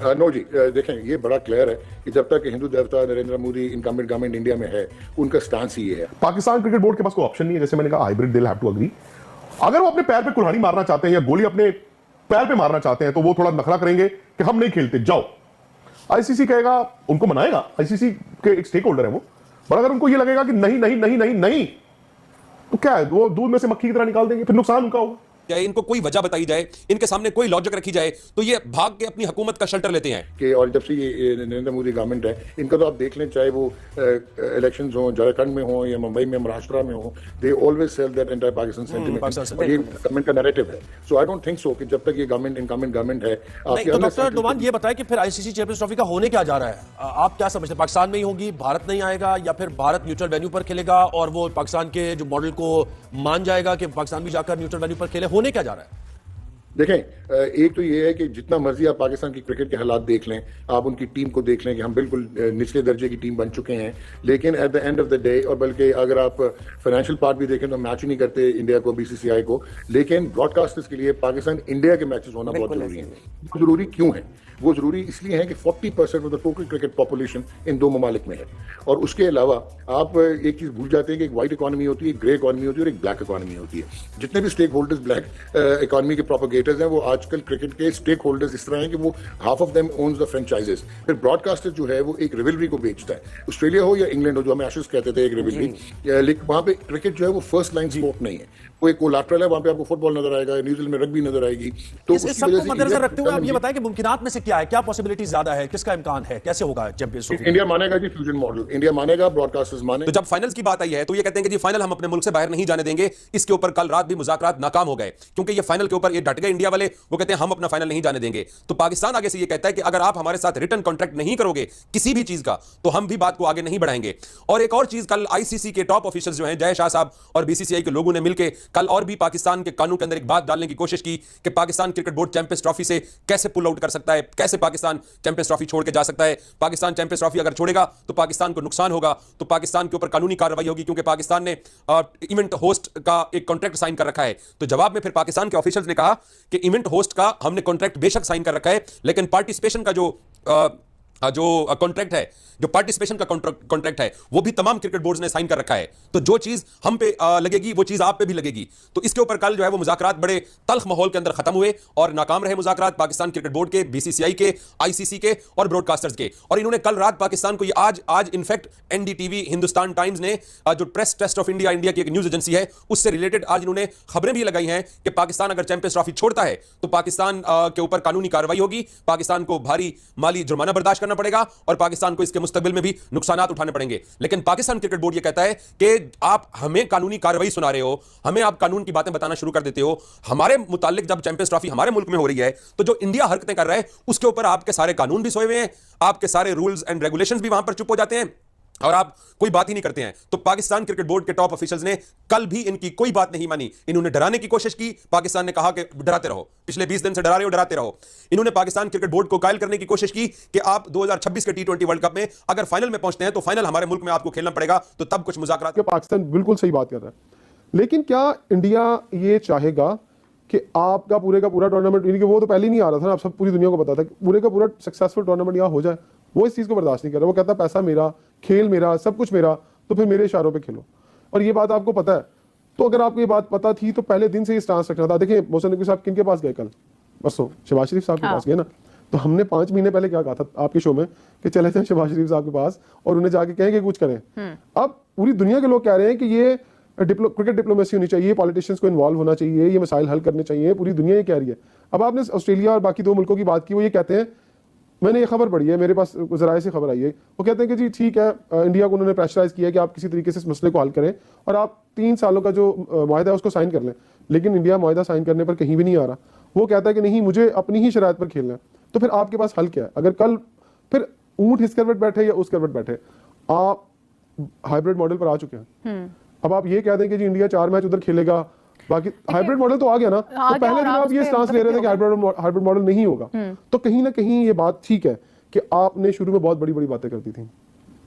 No जी, देखें ये बड़ा क्लियर है कि जब तक हिंदू देवता Narendra Modi incumbent government India में है, उनका स्टांस ही ये है। पाकिस्तान क्रिकेट बोर्ड के पास कोई ऑप्शन नहीं है, जैसे मैंने कहा हाइब्रिड, दिल हैव टू अग्री। अगर वो अपने पैर पे कुल्हाड़ी मारना चाहते हैं या गोली अपने पैर पे मारना चाहते हैं तो वो थोड़ा नखरा करेंगे कि हम नहीं खेलते, जाओ। आईसीसी कहेगा, उनको मनाएगा, आईसीसी के एक स्टेक होल्डर है वो। पर अगर उनको ये लगेगा कि नहीं नहीं नहीं नहीं नहीं, तो क्या है, वो दूध में से मक्खी की तरह निकाल देंगे, फिर नुकसान उनका होगा। इनको कोई वजह बताई जाए, इनके सामने कोई लॉजिक रखी जाए, तो ये भाग के अपनी हुकूमत का शेल्टर लेते हैं कि और जब से ये नरेंद्र मोदी गवर्नमेंट है, इनका तो आप देख लें, चाहे वो इलेक्शंस हो झारखंड में हो या मुंबई में महाराष्ट्र में हो, they always sell that entire Pakistan sentiment. ये गवर्नमेंट का नैरेटिव है। So I don't think so कि जब तक ये गवर्नमेंट इनकमिंग गवर्नमेंट है। तो डॉक्टर नुमान ये बताएं कि फिर आईसीसी चैंपियंस ट्रॉफी का होने क्या जा रहा है? आप क्या समझते हैं, पाकिस्तान में ही होगी, भारत नहीं आएगा, या फिर भारत न्यूट्रल वेन्यू पर खेलेगा और वो पाकिस्तान के जो मॉडल को मान जाएगा कि पाकिस्तान भी जाकर न्यूट्रल वेन्यू पर खेले? होने क्या जा रहा है? देखें, एक तो ये है कि जितना मर्जी आप पाकिस्तान की क्रिकेट के हालात देख लें, आप उनकी टीम को देख लें कि हम बिल्कुल निचले दर्जे की टीम बन चुके हैं, लेकिन at the end of the day, और बल्कि अगर आप फाइनेंशियल पार्ट भी देखें तो मैच ही नहीं करते इंडिया को, बीसीसीआई को, लेकिन ब्रॉडकास्टर्स के लिए पाकिस्तान इंडिया के मैचेस होना बहुत जरूरी है। जरूरी क्यों है? वो जरूरी इसलिए है कि 40% of the total cricket population in दो ममालिक में है। और उसके अलावा आप एक चीज भूल जाते हैं कि एक व्हाइट इकोनॉमी होती है, एक ग्रे इकोनॉमी होती है और एक ब्लैक इकोनॉमी होती है। जितने भी स्टेक होल्डर्स ब्लैक इकोनॉमी के प्रोपोगेटर्स हैं, वो आजकल क्रिकेट के स्टेक होल्डर्स इस तरह हैं कि वो half of them owns the franchises. फिर ब्रॉडकास्टर जो है वो एक रिवलरी को बेचता है, ऑस्ट्रेलिया हो या इंग्लैंड हो, जो हमें एशेज कहते थे एक रिवलरी, लेकिन वहां पे क्रिकेट जो है वो फर्स्ट लाइन स्पोर्ट नहीं है, वो एक कोलैटरल है। वहां पे आपको फुटबॉल नजर आएगा, न्यूजीलैंड में रग्बी नजर आएगी। तो इस सबको मद्देनजर रखते हुए आप ये बताएं कि मुमकिनात में से क्या है, क्या पॉसिबिलिटी ज्यादा है, किसका इम्कान है, कैसे होगा चैंपियंस ट्रॉफी? इंडिया मानेगा जी फ्यूजन मॉडल, इंडिया मानेगा, ब्रॉडकास्टर्स माने। तो जब फाइनल्स की बात आई है तो ये कहते हैं कि जी फाइनल हम अपने मुल्क से बाहर नहीं जाने देंगे। इसके ऊपर कल रात भी मुज़ाकरात नाकाम हो गए, क्योंकि ये फाइनल के ऊपर ये डट गए इंडिया वाले। वो कहते हैं हम अपना फाइनल नहीं जाने देंगे। तो पाकिस्तान आगे से ये कहता है कि अगर आप हमारे साथ रिटर्न कॉन्ट्रैक्ट नहीं करोगे किसी भी चीज का, तो हम भी बात को आगे नहीं बढ़ाएंगे। और एक और चीज, कल आईसीसी के टॉप ऑफिशियल्स जो हैं, जय शाह साहब और बीसीसीआई के लोगों ने मिलकर कल और भी पाकिस्तान के कानून के अंदर एक बात डालने की कोशिश की कि Pakistan cricket board champions trophy से कैसे पुल आउट कर सकता है, कैसे पाकिस्तान चैंपियंस ट्रॉफी छोड़ के जा सकता है। पाकिस्तान चैंपियंस ट्रॉफी अगर छोड़ेगा तो पाकिस्तान को नुकसान होगा, तो पाकिस्तान के ऊपर कानूनी कार्रवाई होगी, क्योंकि पाकिस्तान ने इवेंट होस्ट का एक कॉन्ट्रैक्ट साइन कर रखा है। तो जवाब में फिर पाकिस्तान के ऑफिशियल्स ने कहा कि इवेंट होस्ट का हमने कॉन्ट्रैक्ट बेशक साइन कर रखा है, लेकिन पार्टिसिपेशन का जो कॉन्ट्रैक्ट है, जो पार्टिसिपेशन का कॉन्ट्रैक्ट है, वो भी तमाम क्रिकेट बोर्ड्स ने साइन कर रखा है। तो जो चीज हम पे लगेगी वो चीज आप पे भी लगेगी। तो इसके ऊपर कल जो है वो मुज़ाकरात बड़े तल्ख माहौल के अंदर खत्म हुए और नाकाम रहे मुज़ाकरात पाकिस्तान क्रिकेट बोर्ड के, बीसीसीआई के, आईसीसी के और ब्रॉडकास्टर्स के। और इन्होंने कल रात पाकिस्तान को ये आज इनफैक्ट एनडीटीवी, हिंदुस्तान टाइम्स ने जो प्रेस ट्रस्ट ऑफ इंडिया की एक न्यूज एजेंसी है, उससे रिलेटेड आज इन्होंने खबरें भी लगाई हैं कि पाकिस्तान अगर चैंपियंस ट्रॉफी छोड़ता है तो पाकिस्तान के ऊपर कानूनी कार्रवाई होगी, पाकिस्तान को भारी माली जुर्माना बर्दाश्त करना पड़ेगा और पाकिस्तान को इसके मुस्तकबिल में भी नुकसान उठाने पड़ेंगे। लेकिन पाकिस्तान क्रिकेट बोर्ड ये कहता है कि आप हमें कानूनी कार्रवाई सुना रहे हो, हमें आप कानून की बातें बताना शुरू कर देते हो। हमारे मुतालिक जब चैंपियंस ट्रॉफी हमारे मुल्क में हो रही है तो जो इंडिया हरकतें कर रहा है उसके ऊपर आपके सारे कानून भी सोए हुए हैं, आपके सारे रूल्स एंड रेगुलेशंस भी वहां पर चुप हो जाते हैं और आप कोई बात ही नहीं करते हैं। तो पाकिस्तान क्रिकेट बोर्ड के टॉप ऑफिशियल्स ने कल भी इनकी कोई बात नहीं मानी। इन्होंने डराने की कोशिश की, पाकिस्तान ने कहा कि डराते रहो, पिछले 20 दिन से डरा रहे हो, डराते रहो। इन्होंने पाकिस्तान क्रिकेट बोर्ड को कायल करने की कोशिश की कि आप 2026 के T20 वर्ल्ड कप में अगर फाइनल में पहुंचते हैं तो फाइनल हमारे मुल्क में आपको खेलना पड़ेगा, तो तब कुछ मुज़ाकरात। पाकिस्तान बिल्कुल सही बात कर रहा है, लेकिन क्या इंडिया ये चाहेगा कि आपका पूरे का पूरा टूर्नामेंट, वो तो पहले ही नहीं आ रहा था ना, आप सब पूरी दुनिया को पता था कि पूरे का पूरा सक्सेसफुल टूर्नामेंट यहाँ हो जाए, वो इस चीज़ को बर्दाश्त नहीं कर रहा। वो कहता पैसा मेरा, खेल मेरा, सब कुछ मेरा, तो फिर मेरे इशारों पे खेलो। और ये बात आपको पता है, तो अगर आपको ये बात पता थी तो पहले दिन से ही स्टांस रखना था। देखिए मोहसिन नकवी साहब किन के पास गए कल, परसों शहबाज शरीफ साहब के पास गए ना, तो हमने 5 महीने पहले क्या कहा था आपके शो में कि चले जाएं शहबाज शरीफ साहब के पास और उन्हें जाके कहें कि कुछ करें। अब पूरी दुनिया के लोग कह रहे हैं कि ये क्रिकेट डिप्लोमेसी होनी चाहिए, पॉलिटिशियंस को इन्वॉल्व होना चाहिए, ये मसाइल हल करने चाहिए, पूरी दुनिया ये कह रही है। अब आपने ऑस्ट्रेलिया और बाकी 2 मुल्कों की बात की, वो ये कहते हैं, मैंने ये खबर पढ़ी है, मेरे पास ज़राए से खबर आई है, वो कहते हैं कि जी ठीक है, इंडिया को उन्होंने प्रेशराइज किया कि आप किसी तरीके से इस मसले को हल करें और आप 3 सालों का जो मुआहदा है उसको साइन कर लें। लेकिन इंडिया मुआहदा साइन करने पर कहीं भी नहीं आ रहा। वो कहता है कि नहीं, मुझे अपनी ही शराइत पर खेलना है। तो फिर आपके पास हल क्या है? अगर कल फिर ऊँट इस करवट बैठे या उस करवट बैठे, आप हाइब्रिड मॉडल पर आ चुके हैं। अब आप ये कह दें कि जी इंडिया 4 मैच उधर खेलेगा, बाकी हाइब्रिड मॉडल तो आ गया ना। तो पहले दिन आप ये स्टांस ले रहे थे कि हाइब्रिड मॉडल नहीं होगा, तो कहीं ना कहीं ये बात ठीक है कि आपने शुरू में बहुत बड़ी बड़ी बातें करती थी।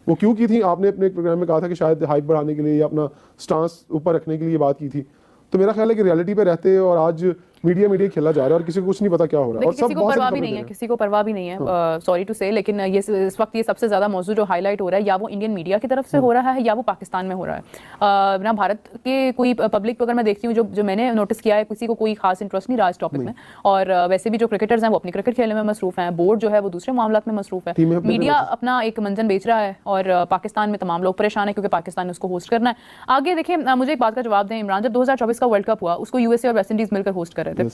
वो क्यों की थी? आपने अपने प्रोग्राम में कहा था कि शायद हाइप बढ़ाने के लिए या अपना स्टांस ऊपर रखने के लिए बात की थी। तो मेरा ख्याल है कि रियलिटी पे रहते और आज मीडिया खेला जा रहा है और किसी को कुछ नहीं पता क्या हो रहा है, और किसी को परवाह भी नहीं है, किसी को परवाह भी नहीं है, सॉरी टू से। लेकिन ये इस वक्त ये सबसे ज्यादा मौजू जो हाईलाइट हो रहा है, या वो इंडियन मीडिया की तरफ से हो रहा है या वो पाकिस्तान में हो रहा है। ना भारत के कोई पब्लिक अगर मैं देखती हूँ, जो मैंने नोटिस किया है, किसी को कोई खास इंटरेस्ट नहीं रहा इस टॉपिक में। और वैसे भी जो क्रिकेटर्स हैं वो अपनी क्रिकेट खेलने में मसरूफ हैं, बोर्ड जो है वो दूसरे मामलात में मसरूफ है, मीडिया अपना एक मंजन बेच रहा है, और पाकिस्तान में तमाम लोग परेशान है क्योंकि पाकिस्तान ने उसको होस्ट करना है। आगे देखिए, मुझे एक बात का जवाब दें इमरान, जब 2024 का वर्ल्ड कप हुआ उसको यूएसए और वेस्ट इंडीज मिलकर होस्ट कर रहे थे।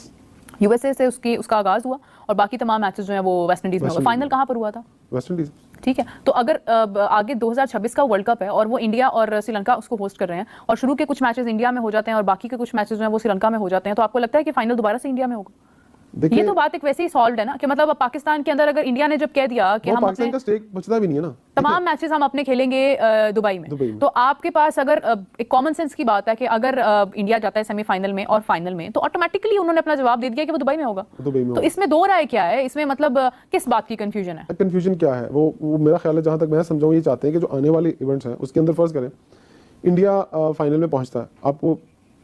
यूएसए से उसका आगाज हुआ और बाकी तमाम मैचेस जो हैं वो वेस्ट इंडीज में हुआ। फाइनल कहाँ पर हुआ था? West Indies. ठीक है, तो अगर आगे 2026 का वर्ल्ड कप है और वो इंडिया और श्रीलंका उसको होस्ट कर रहे हैं, और शुरू के कुछ मैचेस इंडिया में हो जाते हैं और बाकी के कुछ मैचेस जो हैं वो श्रीलंका में हो जाते हैं, तो आपको लगता है कि फाइनल दोबारा से इंडिया में होगा? ये तो बात एक वैसे ही सॉल्व है ना, कि मतलब पाकिस्तान के अंदर अगर इंडिया ने जब कह दिया कि हम पाकिस्तान का स्टेक बचता भी नहीं है ना, तमाम मैचेस हम अपने खेलेंगे दुबई में, तो आपके पास अगर एक कॉमन सेंस की बात है कि अगर इंडिया जाता है सेमीफाइनल में और फाइनल में, तो ऑटोमेटिकली उन्होंने अपना जवाब दे दिया कि वो दुबई में होगा। तो इसमें दो राय क्या है? इसमें मतलब किस बात की कंफ्यूजन है? कंफ्यूजन क्या है, वो मेरा ख्याल है, जहां तक मैं समझाऊं, ये चाहते हैं कि जो आने वाले इवेंट्स हैं उसके अंदर फर्ज करें इंडिया फाइनल में पहुंचता है, आपको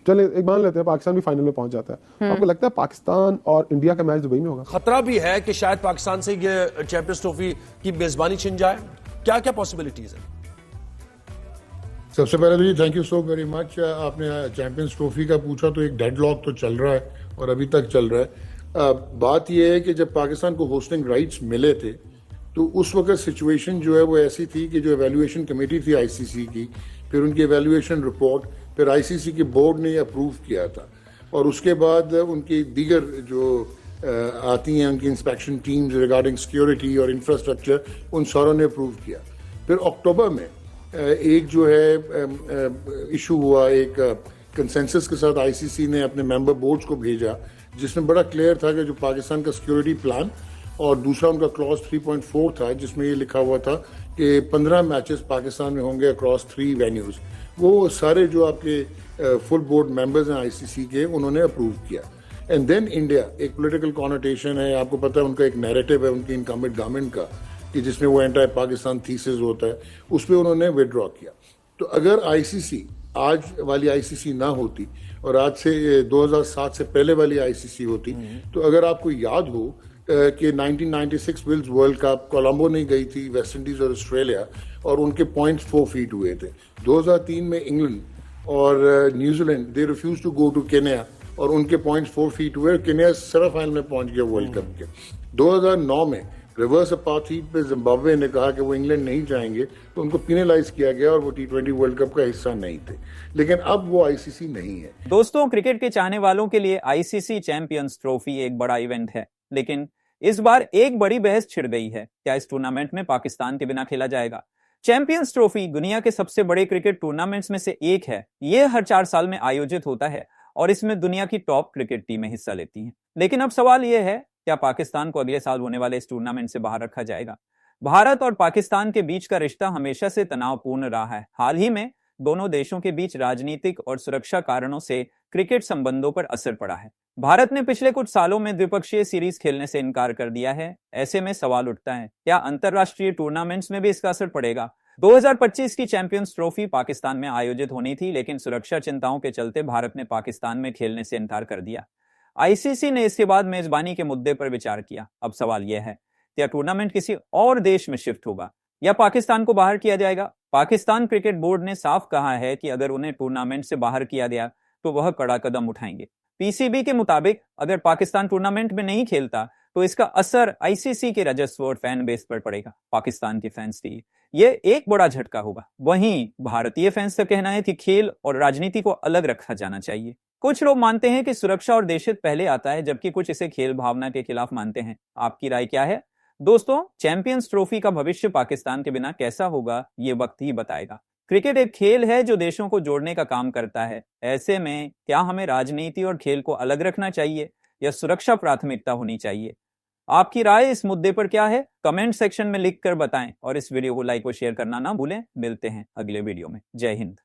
चले एक मान लेते हैं पाकिस्तान भी फाइनल में पहुंच जाता है, आपको लगता है पाकिस्तान और इंडिया का मैच दुबई में होगा? खतरा भी है कि शायद पाकिस्तान से ये चैंपियंस ट्रॉफी की मेजबानी छिन जाए। क्या क्या पॉसिबिलिटीज है? सबसे पहले तो जी thank you so very much. आपने चैंपियंस ट्रॉफी का पूछा तो एक डेडलॉक तो चल रहा है और अभी तक चल रहा है। बात यह है कि जब पाकिस्तान को होस्टिंग राइट्स मिले थे तो उस वक्त सिचुएशन जो है वो ऐसी थी कि जो एवेल्युएशन कमेटी थी आईसीसी की, फिर उनकी एवेल्युएशन रिपोर्ट, फिर आईसीसी के बोर्ड ने अप्रूव किया था, और उसके बाद उनकी दीगर जो आती हैं उनकी इंस्पेक्शन टीम्स रिगार्डिंग सिक्योरिटी और इंफ्रास्ट्रक्चर, उन सारों ने अप्रूव किया। फिर अक्टूबर में एक जो है इशू हुआ, एक कंसेंसस के साथ आईसीसी ने अपने मेंबर बोर्ड्स को भेजा, जिसमें बड़ा क्लियर था कि जो पाकिस्तान का सिक्योरिटी प्लान, और दूसरा उनका क्लॉज 3.4 था जिसमें ये लिखा हुआ था कि 15 मैचेस पाकिस्तान में होंगे अक्रॉस 3 वेन्यूज। वो सारे जो आपके फुल बोर्ड मेंबर्स हैं आईसीसी के, उन्होंने अप्रूव किया। एंड देन इंडिया, एक पॉलिटिकल कॉनोटेशन है, आपको पता है उनका एक नैरेटिव है उनकी इनकम्बेंट गवर्नमेंट का कि जिसमें वो एंटी पाकिस्तान थीसिस होता है, उस पर उन्होंने विड्रॉ किया। तो अगर आईसीसी आज वाली आईसीसी ना होती और आज से 2007 से पहले वाली आईसीसी होती, तो अगर आपको याद हो कि 1996 विल्स वर्ल्ड कप कोलंबो नहीं गई थी, वेस्ट इंडीज और ऑस्ट्रेलिया, और उनके पॉइंट्स 4 फीट हुए थे। 2003 में इंग्लैंड और New Zealand they refuse to go to Kenya, और उनके पॉइंट्स 4 फीट हुए, केन्या सेमीफाइनल में पहुंच गया वर्ल्ड कप के। 2009 में रिवर्स अपार्थाइड पे जिम्बाब्वे ने कहा कि वो इंग्लैंड नहीं जाएंगे, तो उनको पिनलाइज किया गया और वो T20 वर्ल्ड कप का हिस्सा नहीं थे। लेकिन अब वो आईसीसी नहीं है। दोस्तों, क्रिकेट के चाहने वालों के लिए आईसीसी चैंपियंस ट्रॉफी एक बड़ा इवेंट है, लेकिन इस बार एक बड़ी बहस छिड़ गई है। क्या इस टूर्नामेंट में पाकिस्तान के बिना खेला जाएगा? चैंपियंस ट्रॉफी दुनिया के सबसे बड़े क्रिकेट टूर्नामेंट्स में से एक है। यह हर 4 साल में आयोजित होता है और इसमें दुनिया की टॉप क्रिकेट टीमें हिस्सा लेती हैं। लेकिन अब सवाल यह है, क्या पाकिस्तान को अगले साल होने वाले इस टूर्नामेंट से बाहर रखा जाएगा? भारत और पाकिस्तान के बीच का रिश्ता हमेशा से तनावपूर्ण रहा है। हाल ही में दोनों देशों के बीच राजनीतिक और सुरक्षा कारणों से क्रिकेट संबंधों पर असर पड़ा है। भारत ने पिछले कुछ सालों में द्विपक्षीय सीरीज खेलने से इनकार कर दिया है। ऐसे में सवाल उठता है, क्या अंतरराष्ट्रीय टूर्नामेंट्स में भी इसका असर पड़ेगा? 2025 की चैंपियंस ट्रॉफी पाकिस्तान में आयोजित होनी थी, लेकिन सुरक्षा चिंताओं के चलते भारत ने पाकिस्तान में खेलने से इनकार कर दिया। आईसीसी ने इसके बाद मेजबानी के मुद्दे पर विचार किया। अब सवाल यह है, क्या टूर्नामेंट किसी और देश में शिफ्ट होगा या पाकिस्तान को बाहर किया जाएगा? पाकिस्तान क्रिकेट बोर्ड ने साफ कहा है कि अगर उन्हें टूर्नामेंट से बाहर किया गया तो वह कड़ा कदम उठाएंगे। पीसीबी के मुताबिक अगर पाकिस्तान टूर्नामेंट में नहीं खेलता तो इसका असर आईसीसी के राजस्व और फैन बेस पर पड़ेगा। पाकिस्तान के फैंस के लिए यह एक बड़ा झटका होगा। वहीं भारतीय फैंस का कहना है कि खेल और राजनीति को अलग रखा जाना चाहिए। कुछ लोग मानते हैं कि सुरक्षा और देशहित पहले आता है, जबकि कुछ इसे खेल भावना के खिलाफ मानते हैं। आपकी राय क्या है? दोस्तों, चैंपियंस ट्रॉफी का भविष्य पाकिस्तान के बिना कैसा होगा, ये वक्त ही बताएगा। क्रिकेट एक खेल है जो देशों को जोड़ने का काम करता है। ऐसे में क्या हमें राजनीति और खेल को अलग रखना चाहिए या सुरक्षा प्राथमिकता होनी चाहिए? आपकी राय इस मुद्दे पर क्या है? कमेंट सेक्शन में लिख कर बताएं और इस वीडियो को लाइक और शेयर करना ना भूलें। मिलते हैं अगले वीडियो में। जय हिंद।